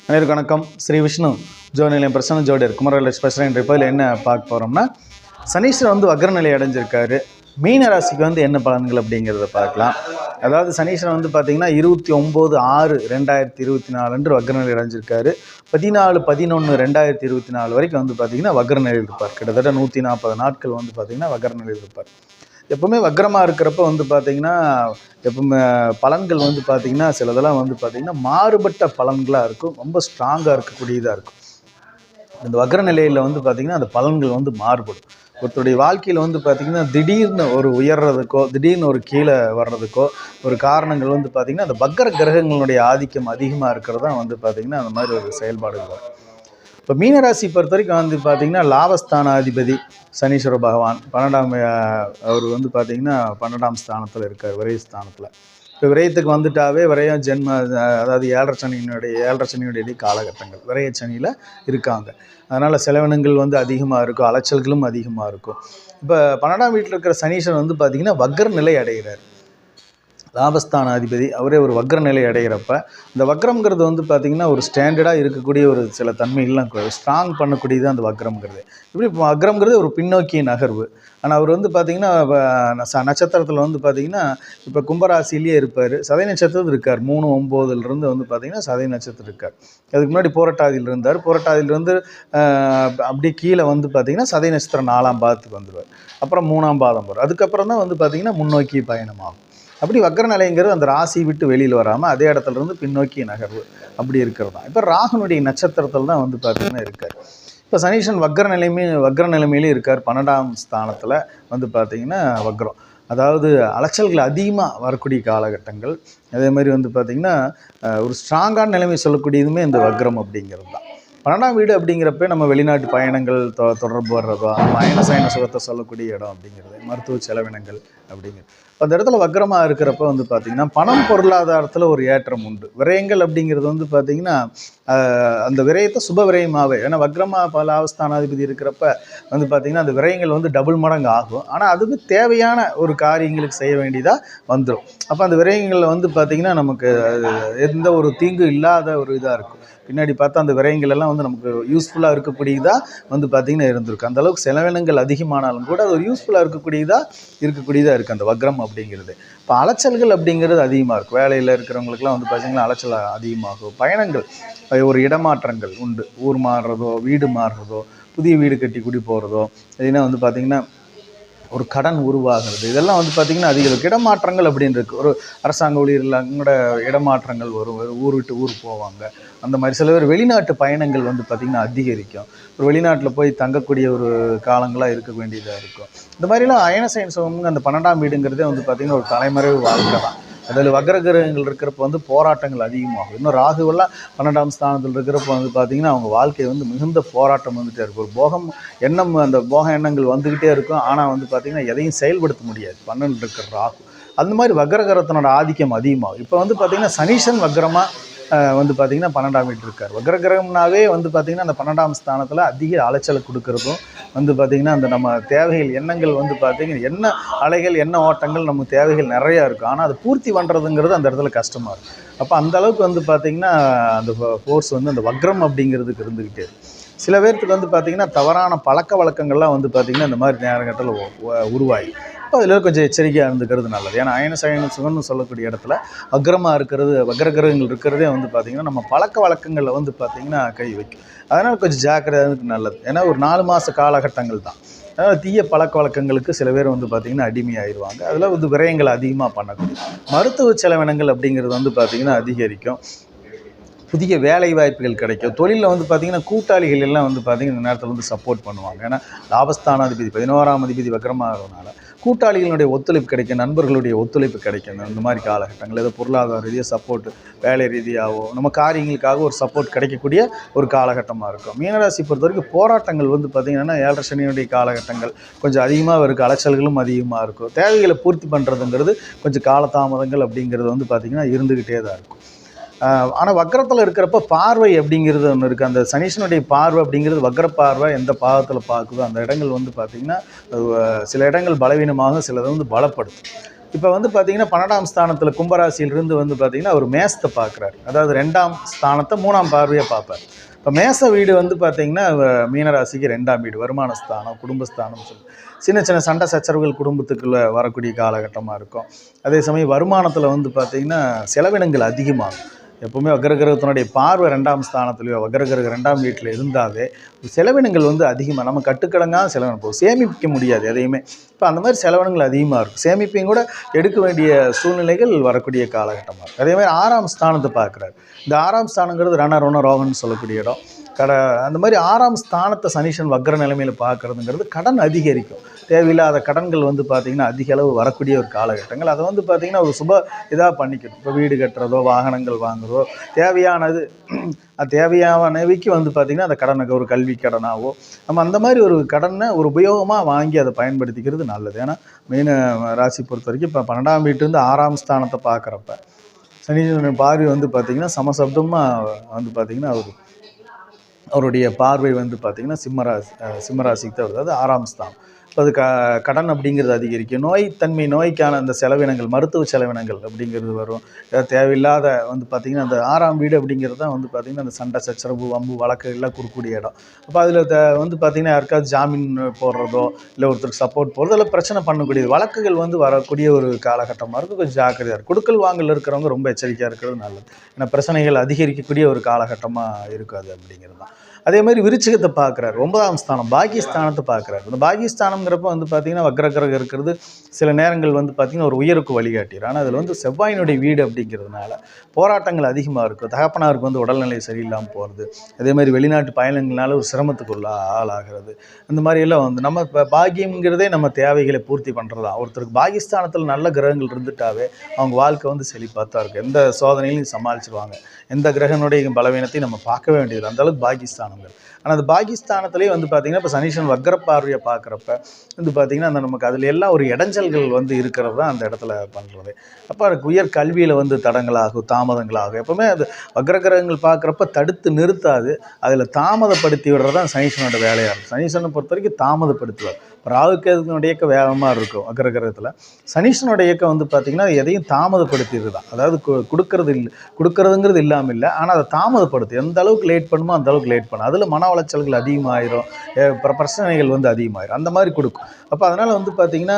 அனைவருக்கும் வணக்கம். ஸ்ரீ விஷ்ணு ஜோதிநிலையம் பிரசன்ன ஜோதிடர் குமரவேல் ஸ்பெஷல் என்ற இப்போ என்ன பார்க்க போகிறோம்னா, சனீஸ்வரன் வக்ரநிலை அடைஞ்சிருக்காரு. மீன ராசிக்கு என்ன பலன்கள் அப்படிங்கிறத பார்க்கலாம். அதாவது சனீஸ்வரன் பார்த்தீங்கன்னா 29/6/2024 அன்று வக்ரநிலை அடைஞ்சிருக்காரு. 14/11/2024 வரைக்கும் பார்த்தீங்கன்னா வக்ரநிலையில் இருப்பார். கிட்டத்தட்ட 140 நாட்கள் பார்த்தீங்கன்னா வக்ரநிலையில் இருப்பார். எப்பவுமே வக்ரமாக இருக்கிறப்ப பார்த்தீங்கன்னா எப்பவுமே பலன்கள் பார்த்தீங்கன்னா சிலதெல்லாம் பார்த்தீங்கன்னா மாறுபட்ட பலன்களாக இருக்கும். ரொம்ப ஸ்ட்ராங்காக இருக்கக்கூடியதாக இருக்கும். இந்த வக்ர நிலையில் பார்த்தீங்கன்னா அந்த பலன்கள் மாறுபடும். ஒருத்தருடைய வாழ்க்கையில் பார்த்தீங்கன்னா திடீர்னு ஒரு உயர்றதுக்கோ திடீர்னு ஒரு கீழே வர்றதுக்கோ ஒரு காரணங்கள் பார்த்தீங்கன்னா அந்த வக்ர கிரகங்களுடைய ஆதிக்கம் அதிகமாக இருக்கிறது தான் பார்த்தீங்கன்னா அந்த மாதிரி ஒரு செயல்பாடுகள் வரும். இப்போ மீனராசி பொறுத்த வரைக்கும் பார்த்தீங்கன்னா லாபஸ்தானாதிபதி சனீஸ்வர பகவான் 12ஆம் அவர் பார்த்தீங்கன்னா 12ஆம் ஸ்தானத்தில் இருக்கார், விரயஸ்தானத்தில். இப்போ விரயத்துக்கு வந்துட்டாவே விரயம் ஜென்ம, அதாவது ஏழரை சனியுடைய காலகட்டங்கள் விரய சனியில் இருக்காங்க. அதனால் செலவினங்கள் அதிகமாக இருக்கும், அலைச்சல்களும் அதிகமாக இருக்கும். இப்போ 12ஆம் வீட்டில் இருக்கிற சனீஸ்வரன் பார்த்தீங்கன்னா வக்ர நிலை அடைகிறார். லாபஸ்தான அதிபதி அவரே ஒரு வக்ர நிலை அடைகிறப்ப இந்த வக்ரம்ங்கிறது பார்த்தீங்கன்னா ஒரு ஸ்டாண்டர்டாக இருக்கக்கூடிய ஒரு சில தன்மைகள்லாம் ஸ்ட்ராங் பண்ணக்கூடியது அந்த வக்ரம்ங்கிறது. இப்படி வக்ரம்ங்கிறது ஒரு பின்னோக்கிய நகர்வு. ஆனால் அவர் பார்த்தீங்கன்னா நட்சத்திரத்தில் பார்த்தீங்கன்னா இப்போ கும்பராசிலேயே இருப்பார். சதய நட்சத்திரத்தில் இருக்கார். 3/9 பார்த்தீங்கன்னா சதய நட்சத்திரம் இருக்கார். அதுக்கு முன்னாடி போராட்டாதியில் இருந்தார். போராட்டாதியிலிருந்து அப்படி கீழே பார்த்தீங்கன்னா சதய நட்சத்திரம் 4ஆம் பாதத்துக்கு வந்துடுவார். அப்புறம் 3ஆம் பாதம் வரும். அதுக்கப்புறம் தான் பார்த்தீங்கன்னா முன்னோக்கி பயணமாகும். அப்படி வக்ர நிலைங்கிறது அந்த ராசி விட்டு வெளியில் வராமல் அதே இடத்துல இருந்து பின்னோக்கிய நகர்வு அப்படி இருக்கிறது தான். இப்போ ராகுனுடைய நட்சத்திரத்தில் தான் பார்த்தீங்கன்னா இருக்கார். இப்போ சனீஸ்வரன் வக்ர நிலைமையிலே இருக்கார். 12ஆம் ஸ்தானத்தில் பார்த்தீங்கன்னா வக்ரம், அதாவது அலைச்சல்கள் அதிகமாக வரக்கூடிய காலகட்டங்கள். அதே மாதிரி பார்த்தீங்கன்னா ஒரு ஸ்ட்ராங்கான நிலைமை சொல்லக்கூடியதுமே இந்த வக்ரம் அப்படிங்கிறது தான். 12ஆம் வீடு அப்படிங்கிறப்ப நம்ம வெளிநாட்டு பயணங்கள் தொடர்பு வர்றதோ, பயண சயன சுகத்தை சொல்லக்கூடிய இடம் அப்படிங்கிறது, மருத்துவ செலவினங்கள் அப்படிங்கிறது. அந்த இடத்துல வக்ரமாக இருக்கிறப்ப பார்த்தீங்கன்னா பணம் பொருளாதாரத்தில் ஒரு ஏற்றம் உண்டு. விரயங்கள் அப்படிங்கிறது பார்த்தீங்கன்னா அந்த விரயத்தை சுப விரயமாகவே, ஏன்னா வக்ரமாக லாபஸ்தானாதிபதி இருக்கிறப்ப பார்த்தீங்கன்னா அந்த விரயங்கள் டபுள் மடங்கு ஆகும். ஆனால் அதுக்கு தேவையான ஒரு காரியங்களுக்கு செய்ய வேண்டியதாக வந்துடும். அப்போ அந்த விரயங்களில் பார்த்தீங்கன்னா நமக்கு எந்த ஒரு தீங்கு இல்லாத ஒரு இதாக இருக்கும். பின்னாடி பார்த்தா அந்த விரயங்கள் எல்லாம் நமக்கு யூஸ்ஃபுல்லாக இருக்கக்கூடியதாக பார்த்தீங்கன்னா இருந்திருக்கு. அந்த அளவுக்கு செலவினங்கள் அதிகமானாலும் கூட அது ஒரு யூஸ்ஃபுல்லாக இருக்கக்கூடியதாக இருக்குது அந்த வக்ரம் அப்படிங்கிறது. இப்போ அலைச்சல்கள் அப்படிங்கிறது அதிகமாக இருக்கும். வேலையில் இருக்கிறவங்களுக்குலாம் பார்த்தீங்கன்னா அலைச்சல் அதிகமாகும். பயணங்கள், ஒரு இடமாற்றங்கள் உண்டு. ஊர் மாறுறதோ, வீடு மாறுறதோ, புதிய வீடு கட்டி குடி போகிறதோ, இல்லைன்னா பார்த்தீங்கன்னா ஒரு கடன் உருவாகிறது, இதெல்லாம் பார்த்தீங்கன்னா அதிக இடமாற்றங்கள் அப்படின்னு இருக்குது. ஒரு அரசாங்க ஊழியர்கள் கூட இடமாற்றங்கள் வரும். ஊர் விட்டு ஊர் போவாங்க. அந்த மாதிரி சில பேர் வெளிநாட்டு பயணங்கள் பார்த்திங்கன்னா அதிகரிக்கும். ஒரு வெளிநாட்டில் போய் தங்கக்கூடிய ஒரு காலங்களாக இருக்க வேண்டியதாக இருக்கும். இந்த மாதிரிலாம் அயன சயன சுகம்ங்க அந்த 12ஆம் வீடுங்கிறதே பார்த்திங்கன்னா ஒரு தலைமறைவு வாழ்க்கை தான். அதில் வக்ர கிரகங்கள் இருக்கிறப்ப போராட்டங்கள் அதிகமாகும். இன்னும் ராகுவெல்லாம் 12ஆம் ஸ்தானத்தில் இருக்கிறப்ப பார்த்திங்கன்னா அவங்க வாழ்க்கை மிகுந்த போராட்டம் இருக்கும். ஒரு போகம் எண்ணம், அந்த போக எண்ணங்கள் வந்துக்கிட்டே இருக்கும். ஆனால் பார்த்திங்கன்னா எதையும் செயல்படுத்த முடியாது 12 இருக்கிற ராகு. அந்த மாதிரி வக்ரகிரகத்தினோட ஆதிக்கம் அதிகமாகும். இப்போ பார்த்திங்கன்னா சனீஸ்வரன் வக்ரமாக பார்த்திங்கன்னா 12ஆம் வீட்டில் இருக்கார். வக்ரகிரகம்னாவே பார்த்திங்கன்னா அந்த 12ஆம் ஸ்தானத்தில் அதிக அலைச்சலை கொடுக்குறதும் பார்த்திங்கன்னா அந்த நம்ம தேவைகள் எண்ணங்கள் பார்த்திங்கன்னா என்ன அலைகள் என்ன ஓட்டங்கள் நம்ம தேவைகள் நிறையா இருக்கும். ஆனால் அதை பூர்த்தி பண்ணுறதுங்கிறது அந்த இடத்துல கஷ்டமாக இருக்கும். அப்போ அந்த அளவுக்கு பார்த்திங்கன்னா அந்த ஃபோர்ஸ் அந்த வக்ரம் அப்படிங்கிறதுக்கு இருந்துக்கிட்டே இருக்கும். சில பேர்த்துக்கு பார்த்திங்கன்னா தவறான பழக்க வழக்கங்கள்லாம் பார்த்திங்கன்னா இந்த மாதிரி நேரங்கத்தில் உருவாகி, இப்போ அதில் கொஞ்சம் எச்சரிக்கையாக இருந்துக்கிறது நல்லது. ஏன்னா அயன சயன சுகம்னு சொல்லக்கூடிய இடத்துல வக்ரமாக இருக்கிறது, வக்ர கிரகங்கள் இருக்கிறதே பார்த்திங்கன்னா நம்ம பழக்க வழக்கங்களில் பார்த்திங்கன்னா கை வைக்கும். அதனால் கொஞ்சம் ஜாக்கிரதையாக நல்லது. ஏன்னா ஒரு 4 மாத காலகட்டங்கள் தான். அதனால் தீய பழக்க வழக்கங்களுக்கு சில பேர் பார்த்திங்கன்னா அடிமையாகிடுவாங்க. அதில் விரயங்கள் அதிகமாக பண்ணக்கூடிய மருத்துவ செலவினங்கள் அப்படிங்கிறது பார்த்திங்கன்னா அதிகரிக்கும். புதிய வேலை வாய்ப்புகள் கிடைக்கும். தொழிலில் பார்த்திங்கன்னா கூட்டாளிகள் எல்லாம் பார்த்திங்கன்னா இந்த நேரத்தில் சப்போர்ட் பண்ணுவாங்க. ஏன்னா லாபஸ்தானாதிபதி 11ஆம் அதிபதி வக்ரமாகிறதுனால கூட்டாளிகளுடைய ஒத்துழைப்பு கிடைக்கும், நண்பர்களுடைய ஒத்துழைப்பு கிடைக்கும். இந்த மாதிரி காலகட்டங்கள் ஏதோ பொருளாதார ரீதியாக சப்போர்ட், வேலை ரீதியாகவோ நம்ம காரியங்களுக்காக ஒரு சப்போர்ட் கிடைக்கக்கூடிய ஒரு காலகட்டமாக இருக்கும். மீனராசி பொறுத்த வரைக்கும் போராட்டங்கள் பார்த்திங்கன்னா ஏழரை சனியுடைய காலகட்டங்கள் கொஞ்சம் அதிகமாக இருக்குது. அலைச்சல்களும் அதிகமாக இருக்கும். தேவைகளை பூர்த்தி பண்ணுறதுங்கிறது கொஞ்சம் காலதாமதங்கள் அப்படிங்கிறது பார்த்திங்கன்னா இருந்துக்கிட்டே தான் இருக்கும். ஆனால் வக்ரத்தில் இருக்கிறப்ப பார்வை அப்படிங்கிறது ஒன்று இருக்குது. அந்த சனீஸ்வரனுடைய பார்வை அப்படிங்கிறது வக்ர பார்வை எந்த பாகத்தில் பார்க்குதோ அந்த இடங்கள் பார்த்திங்கன்னா சில இடங்கள் பலவீனமாக, சிலது பலப்படுத்தும். இப்போ வந்து பார்த்தீங்கன்னா 12ஆம் ஸ்தானத்தில் கும்பராசியிலிருந்து வந்து பார்த்தீங்கன்னா அவர் மேசத்தை பார்க்குறாரு. அதாவது 2ஆம் ஸ்தானத்தை 3ஆம் பார்வையாக பார்ப்பார். இப்போ மேச வீடு வந்து பார்த்தீங்கன்னா மீனராசிக்கு 2ஆம் வீடு, வருமான ஸ்தானம், குடும்பஸ்தானம் சொல்லி சின்ன சின்ன சண்டை சச்சரவுகள் குடும்பத்துக்குள்ளே வரக்கூடிய காலகட்டமாக இருக்கும். அதே சமயம் வருமானத்தில் வந்து பார்த்திங்கன்னா செலவினங்கள் அதிகமாகும். எப்போவுமே வக்ரகிரகத்தினுடைய பார்வை 2ஆம் ஸ்தானத்துலையோ வக்ரகிரகம் 2ஆம் வீட்டில் இருந்தாவே செலவினங்கள் வந்து அதிகமாக நம்ம கட்டுக்கடங்காக செலவினம் போகும், சேமிக்க முடியாது எதையுமே. இப்போ அந்த மாதிரி செலவினங்கள் அதிகமாக இருக்கும், சேமிப்பையும் கூட எடுக்க வேண்டிய சூழ்நிலைகள் வரக்கூடிய காலகட்டமாக இருக்கும். அதே மாதிரி 6ஆம் ஸ்தானத்தை பார்க்குறாரு. இந்த 6ஆம் ஸ்தானங்கிறது ரண ரோகம்னு சொல்லக்கூடிய இடம். அந்த மாதிரி 6ஆம் ஸ்தானத்தை சனீஸ்வரன் வக்ர நிலைமையில் பார்க்குறதுங்கிறது கடன் அதிகரிக்கும். தேவையில்லாத கடன்கள் வந்து பார்த்திங்கன்னா அதிக அளவு வரக்கூடிய ஒரு காலகட்டங்கள். அதை வந்து பார்த்திங்கன்னா ஒரு சுப இதாக பண்ணிக்கணும். இப்போ வீடு கட்டுறதோ வாகனங்கள் வாங்குறதோ தேவையானது தேவையானவைக்கு வந்து பார்த்திங்கன்னா அந்த கடனுக்கு ஒரு கல்வி கடனாவோ நம்ம அந்த மாதிரி ஒரு கடனை ஒரு உபயோகமாக வாங்கி அதை பயன்படுத்திக்கிறது நல்லது. ஏன்னா மீன ராசி பொறுத்த வரைக்கும் இப்போ 12ஆம் வீட்டிலேருந்து 6ஆம் ஸ்தானத்தை பார்க்குறப்ப சனீஸ்வரன் பார்வை வந்து பார்த்திங்கன்னா சமசப்தமாக வந்து பார்த்திங்கன்னா அவருடைய பார்வை வந்து பார்த்திங்கன்னா சிம்மராசிக்கு தான் வருது. அது 6ஆம் ஸ்தானம். இப்போ அது கடன் அப்படிங்கிறது அதிகரிக்கும். நோய்க்கான அந்த செலவினங்கள், மருத்துவ செலவினங்கள் அப்படிங்கிறது வரும். தேவையில்லாத வந்து பார்த்திங்கன்னா அந்த 6ஆம் வீடு அப்படிங்கிறது தான் வந்து பார்த்திங்கன்னா அந்த சண்டை சச்சரவு வம்பு வழக்குகள்லாம் கொடுக்கக்கூடிய இடம். அப்போ அதில் வந்து பார்த்திங்கன்னா யாருக்காவது ஜாமீன் போடுறதோ இல்லை ஒருத்தருக்கு சப்போர்ட் போடுறதோ இல்லை பிரச்சனை பண்ணக்கூடியது வழக்குகள் வந்து வரக்கூடிய ஒரு காலகட்டமாக இருக்கும். கொஞ்சம் ஜாக்கிரதையாக இருக்கும். கொடுக்கல் வாங்கல் இருக்கிறவங்க ரொம்ப எச்சரிக்கையாக இருக்கிறது நல்லது. ஏன்னா பிரச்சனைகள் அதிகரிக்கக்கூடிய ஒரு காலகட்டமாக இருக்காது அப்படிங்கிறது தான். அதே மாதிரி விருச்சிகத்தை பார்க்குறாரு. 9ஆம் ஸ்தானம் பாக்கியஸ்தானத்தை பார்க்குறாரு. இந்த பாக்கியஸ்தானங்கிறப்ப வந்து பார்த்திங்கன்னா வக்ரகிரகம் இருக்கிறது சில நேரங்கள் வந்து பார்த்திங்கன்னா ஒரு உயருக்கு வழிகாட்டிடும். ஆனால் அதில் வந்து செவ்வாயினுடைய வீடு அப்படிங்கிறதுனால போராட்டங்கள் அதிகமாக இருக்கும். தகப்பனாருக்கு வந்து உடல்நிலை சரியில்லாமல் போகிறது, அதே மாதிரி வெளிநாட்டு பயணங்களால் ஒரு சிரமத்துக்குள்ள ஆளாகிறது. இந்த மாதிரியெல்லாம் வந்து நம்ம இப்போ பாக்கியங்கிறதே நம்ம தேவைகளை பூர்த்தி பண்ணுறது தான். ஒருத்தருக்கு பாகிஸ்தானத்தில் நல்ல கிரகங்கள் இருந்துட்டாவே அவங்க வாழ்க்கை வந்து செழிப்பாக தான் இருக்கும். எந்த சோதனையிலையும் சமாளிச்சிருவாங்க. எந்த கிரகனுடைய பலவீனத்தையும் நம்ம பார்க்கவே வேண்டியது அந்தளவுக்கு பாகிஸ்தானங்கள். ஆனால் அந்த பாகிஸ்தானத்துலேயே வந்து பார்த்திங்கன்னா இப்போ சனீஸ்வரன் வக்ர பார்வையை பார்க்குறப்ப வந்து பார்த்திங்கன்னா அந்த நமக்கு அதில் எல்லாம் ஒரு இடைஞ்சல்கள் வந்து இருக்கிறது தான் அந்த இடத்துல பண்ணுறது. அப்போ அதுக்கு உயர் கல்வியில் வந்து தடங்களாகும், தாமதங்களாகும். எப்போவுமே அது வக்ரகிரகங்கள் பார்க்குறப்ப தடுத்து நிறுத்தாது, அதில் தாமதப்படுத்தி விடுறது தான் சனீஸ்வரனோட வேலையாக இருக்கும். சனீஸ்வரனை பொறுத்த வரைக்கும் தாமதப்படுத்துவார். ராகுகேதுனுடைய இயக்கம் வேகமாக இருக்கும் வக்ரகிரகத்தில். சனீஸ்வரனோட இயக்கம் வந்து பார்த்திங்கன்னா எதையும் தாமதப்படுத்திடுது தான். அதாவது கொடுக்கறதுங்கிறது இல்லாமல் இல்லை, ஆனால் அதை தாமதப்படுத்து. எந்த அளவுக்கு லேட் பண்ணுமோ அந்த அளவுக்கு லேட் பண்ணும். அதில் மன உளைச்சல்கள் அதிகமாகிடும், பிரச்சனைகள் வந்து அதிகமாகிடும், அந்த மாதிரி கொடுக்கும். அப்போ அதனால் வந்து பார்த்திங்கன்னா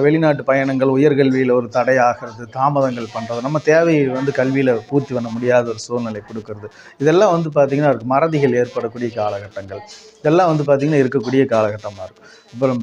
வெளிநாட்டு பயணங்கள், உயர்கல்வியில் ஒரு தடை ஆகிறது, தாமதங்கள் பண்ணுறது, நம்ம தேவையை வந்து கல்வியில் பூர்த்தி பண்ண முடியாத ஒரு சூழ்நிலை கொடுக்கறது, இதெல்லாம் வந்து பார்த்திங்கன்னா மறதிகள் ஏற்படக்கூடிய காலகட்டங்கள், இதெல்லாம் வந்து பார்த்திங்கன்னா இருக்கக்கூடிய காலகட்டமாக இருக்கும். அப்புறம்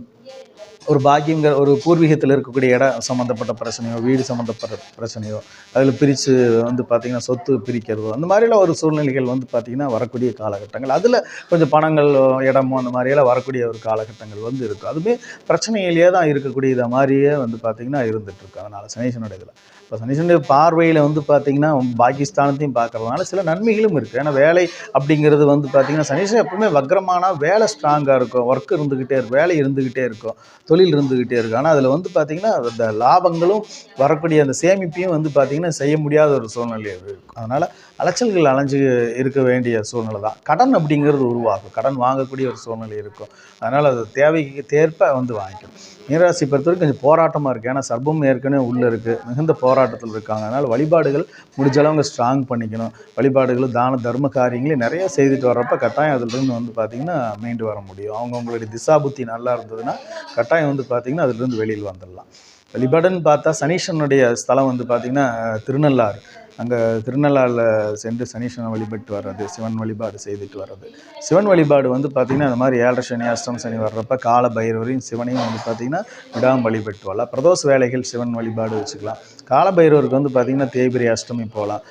ஒரு பாக்கியங்கிற ஒரு பூர்வீகத்தில் இருக்கக்கூடிய இடம் சம்மந்தப்பட்ட பிரச்சனையோ, வீடு சம்மந்தப்பட்ட பிரச்சனையோ, அதில் பிரித்து வந்து பார்த்திங்கன்னா சொத்து பிரிக்கிறதோ, அந்த மாதிரிலாம் ஒரு சூழ்நிலைகள் வந்து பார்த்திங்கன்னா வரக்கூடிய காலகட்டங்கள். அதில் கொஞ்சம் பணங்கள், இடமோ அந்த மாதிரியெல்லாம் வரக்கூடிய ஒரு காலகட்டங்கள் வந்து இருக்கும். அதுவுமே பிரச்சனையிலேயே தான் இருக்கக்கூடிய இதை மாதிரியே வந்து பார்த்திங்கன்னா இருந்துகிட்ருக்கு. அதனால் சனீஸ்வரனுடைய இதில் இப்போ சனீஸ்வரனுடைய பார்வையில் வந்து பார்த்திங்கன்னா பாகிஸ்தானத்தையும் பார்க்குறதுனால சில நன்மைகளும் இருக்குது. ஏன்னா வேலை அப்படிங்கிறது வந்து பார்த்திங்கன்னா சனீஸ்வரன் எப்பவுமே வக்ரமானால் வேலை ஸ்ட்ராங்காக இருக்கும், ஒர்க் இருந்துக்கிட்டே இருக்கும், வேலை இருந்துக்கிட்டே இருக்கும், தொழில் இருந்துக்கிட்டே இருக்கும். ஆனால் அதில் வந்து பார்த்திங்கன்னா அந்த லாபங்களும் வரக்கூடிய அந்த சேமிப்பையும் வந்து பார்த்திங்கன்னா செய்ய முடியாத ஒரு சூழ்நிலை இருக்கும். அதனால் அலைச்சல்கள் அலைஞ்சு இருக்க வேண்டிய சூழ்நிலை தான். கடன் அப்படிங்கிறது உருவாகும், கடன் வாங்கக்கூடிய ஒரு சூழ்நிலை இருக்கும். அதனால் அது தேவைக்கு தேர்ப்ப வந்து வாங்கிக்கணும். மீனராசி பொறுத்தவரைக்கும் கொஞ்சம் போராட்டமாக இருக்குது. ஏன்னா சர்ப்பம் ஏற்கனவே உள்ளே இருக்குது, மிகுந்த போராட்டத்தில் இருக்காங்க. அதனால் வழிபாடுகள் முடிஞ்சளவுங்க ஸ்ட்ராங் பண்ணிக்கணும். வழிபாடுகளும் தான தர்ம காரியங்களையும் நிறைய செய்துட்டு வர்றப்ப கட்டாயம் அதிலிருந்து வந்து பார்த்திங்கன்னா மீண்டு வர முடியும். அவங்களுடைய திசா புத்தி நல்லா இருந்ததுன்னா கட்டாயம் வந்து பார்த்திங்கன்னா அதிலிருந்து வெளியில் வந்துடலாம். வழிபாடுன்னு பார்த்தா சனீஸ்வரனுடைய ஸ்தலம் வந்து பார்த்திங்கன்னா திருநள்ளாறு. அங்கே திருநள்ளாறில் சென்று சனீஸ்வரனை வழிபட்டு வர்றது, சிவன் வழிபாடு செய்துட்டு வர்றது. சிவன் வழிபாடு வந்து பார்த்திங்கன்னா அந்த மாதிரி 7 சனி அஷ்டம் சனி வர்றப்ப கால பைரவரையும் சிவனையும் வந்து பார்த்திங்கன்னா விடாமல் வழிபட்டு வரலாம். பிரதோஷ வேலைகள் சிவன் வழிபாடு வச்சுக்கலாம். கால பைரவருக்கு வந்து பார்த்திங்கன்னா தேய்பிரை அஷ்டமி போகலாம்,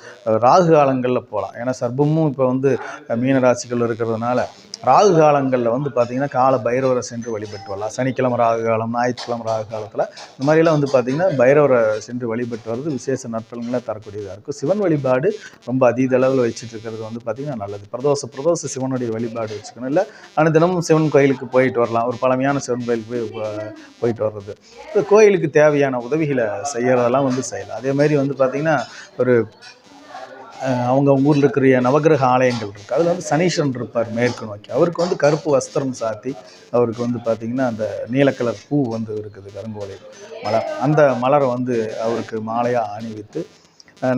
ராகு காலங்களில் போகலாம். ஏன்னா சர்ப்பமும் இப்போ வந்து மீன ராசிகள் இருக்கிறதுனால ராகு காலங்களில் வந்து பார்த்திங்கன்னா கால பைரவரை சென்று வழிபட்டு வரலாம். சனிக்கிழமை ராகு காலம், ஞாயிற்றுக்கிழமை ராகு காலத்தில் இந்த மாதிரிலாம் வந்து பார்த்திங்கன்னா பைரவரை சென்று வழிபட்டு வர்றது விசேஷ நற்பலன்களை தரக்கூடியதாக இருக்கும். சிவன் வழிபாடு ரொம்ப அதீத அளவில் வச்சுட்டு இருக்கிறது வந்து பார்த்திங்கன்னா நல்லது. பிரதோஷ சிவனுடைய வழிபாடு வச்சுக்கணும். இல்லை ஆனால் தினமும் சிவன் கோயிலுக்கு போயிட்டு வரலாம். ஒரு பழமையான சிவன் கோயிலுக்கு போயிட்டு வர்றது, இப்போ கோயிலுக்கு தேவையான உதவிகளை செய்கிறதெல்லாம் வந்து செய்யலாம். அதேமாதிரி வந்து பார்த்திங்கன்னா ஒரு அவங்க ஊரில் இருக்கிற நவகிரக ஆலயங்கள் இருக்குது. அதில் வந்து சனீஸ்வரன் இருப்பார் மேற்கு நோக்கி. அவருக்கு வந்து கருப்பு வஸ்திரம் சாத்தி அவருக்கு வந்து பார்த்திங்கன்னா அந்த நீல கலர் பூ வந்து இருக்குது, கருங்கோலை மலர். அந்த மலரை வந்து அவருக்கு மாலையாக அணிவித்து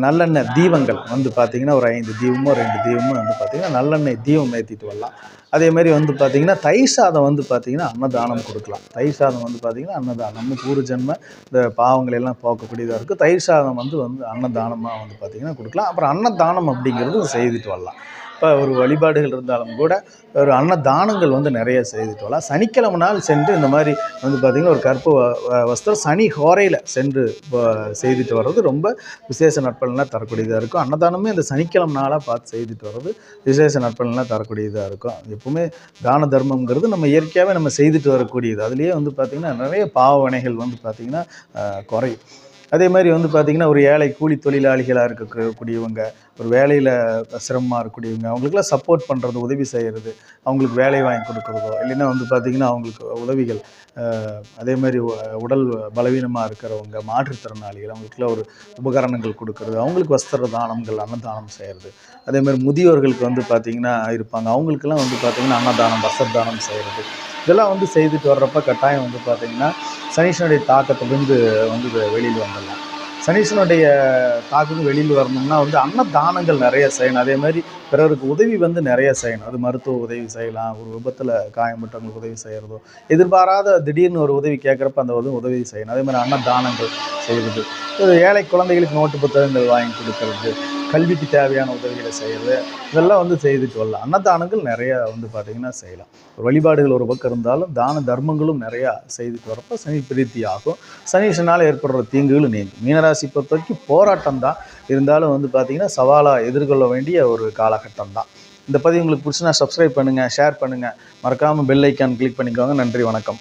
நல்லெண்ணெய் தீபங்கள் வந்து பார்த்திங்கன்னா ஒரு 5 தீபமோ 2 தீபமோ வந்து பார்த்திங்கன்னா நல்லெண்ணெய் தீபம் ஏற்றிட்டு வரலாம். அதேமாதிரி வந்து பார்த்திங்கன்னா தயிர் சாதம் வந்து பார்த்திங்கன்னா அன்னதானம் கொடுக்கலாம். தயிர் சாதம் வந்து பார்த்திங்கன்னா அன்னதானம் நம்ம பூர்வ ஜென்ம இந்த பாவங்கள் எல்லாம் போக்கக்கூடியதாக இருக்குது. தயிர் சாதம் வந்து அன்னதானமாக வந்து பார்த்திங்கன்னா கொடுக்கலாம். அப்புறம் அன்னதானம் அப்படிங்கிறது செய்துட்டு வரலாம். இப்போ ஒரு வழிபாடுகள் இருந்தாலும் கூட ஒரு அன்னதானங்கள் வந்து நிறைய செய்துட்டு வரலாம். சனிக்கிழமை நாள் சென்று இந்த மாதிரி வந்து பார்த்திங்கன்னா ஒரு கருப்பு வஸ்திரம் சனி ஹோரையில் சென்று செய்துட்டு வர்றது ரொம்ப விசேஷ நற்பலன்லாம் தரக்கூடியதாக இருக்கும். அன்னதானமே இந்த சனிக்கிழமை நாளாக பார்த்து செய்துட்டு வர்றது விசேஷ நற்பலன்லாம் தரக்கூடியதாக இருக்கும். எப்பவுமே தான தர்மங்கிறது நம்ம இயற்கையாகவே நம்ம செய்துட்டு வரக்கூடியது. அதுலேயே வந்து பார்த்திங்கன்னா நிறைய பாவ வினைகள் வந்து பார்த்திங்கன்னா குறையும். அதே மாதிரி வந்து பார்த்திங்கன்னா ஒரு ஏழை கூலி தொழிலாளிகளாக இருக்கக்கூடியவங்க, ஒரு வேலையில் சிரமமாக இருக்கக்கூடியவங்க, அவங்களுக்குலாம் சப்போர்ட் பண்ணுறது, உதவி செய்கிறது, அவங்களுக்கு வேலை வாங்கி கொடுக்குறதோ இல்லைன்னா வந்து பார்த்திங்கன்னா அவங்களுக்கு உதவிகள், அதே மாதிரி உடல் பலவீனமாக இருக்கிறவங்க, மாற்றுத்திறனாளிகள், அவங்களுக்குலாம் ஒரு உபகரணங்கள் கொடுக்குறது, அவங்களுக்கு வஸ்திர தானங்கள் அன்னதானம் செய்கிறது. அதேமாதிரி முதியோர்களுக்கு வந்து பார்த்திங்கன்னா இருப்பாங்க, அவங்களுக்கெல்லாம் வந்து பார்த்திங்கன்னா அன்னதானம் வஸ்திர தானம் செய்கிறது. இதெல்லாம் வந்து செய்துட்டு வர்றப்ப கட்டாயம் வந்து பார்த்திங்கன்னா சனீஸ்வரனுடைய தாக்கத்திலிருந்து வந்து வெளியில் வந்துடலாம். சனீஸ்வரனுடைய தாக்கத்துக்கு வெளியில் வரணும்னா வந்து அன்னதானங்கள் நிறைய செய்யணும். அதே மாதிரி பிறருக்கு உதவி வந்து நிறைய செய்யணும். அது மருத்துவ உதவி செய்யலாம், ஒரு விபத்தில் காயம்பட்டவங்களுக்கு உதவி செய்கிறதோ, எதிர்பாராத திடீர்னு ஒரு உதவி கேட்குறப்ப அந்த உதவி செய்யணும். அதே மாதிரி அன்னதானங்கள் செய்கிறது, ஏழை குழந்தைகளுக்கு நோட்டு புத்தகங்கள் வாங்கி கொடுக்கறது, கல்விக்கு தேவையான உதவிகளை செய்கிறது, இதெல்லாம் வந்து செய்துட்டு வரலாம். அன்னதானங்கள் நிறையா வந்து பார்த்திங்கன்னா செய்யலாம். வழிபாடுகள் ஒரு பக்கம் இருந்தாலும் தான தர்மங்களும் நிறையா செய்துட்டு வரப்போ சனி பிரீத்தி ஆகும். சனீஸ்வரனால் ஏற்படுற தீங்குகளும் நீங்கும். மீனராசி பொறுத்த வரைக்கும் போராட்டம் தான் இருந்தாலும் வந்து பார்த்திங்கன்னா சவாலாக எதிர்கொள்ள வேண்டிய ஒரு காலகட்டம் தான். இந்த பதிவு உங்களுக்கு பிடிச்சுன்னா சப்ஸ்கிரைப் பண்ணுங்கள், ஷேர் பண்ணுங்கள், மறக்காமல் பெல் ஐக்கான் கிளிக் பண்ணிக்கோங்க. நன்றி, வணக்கம்.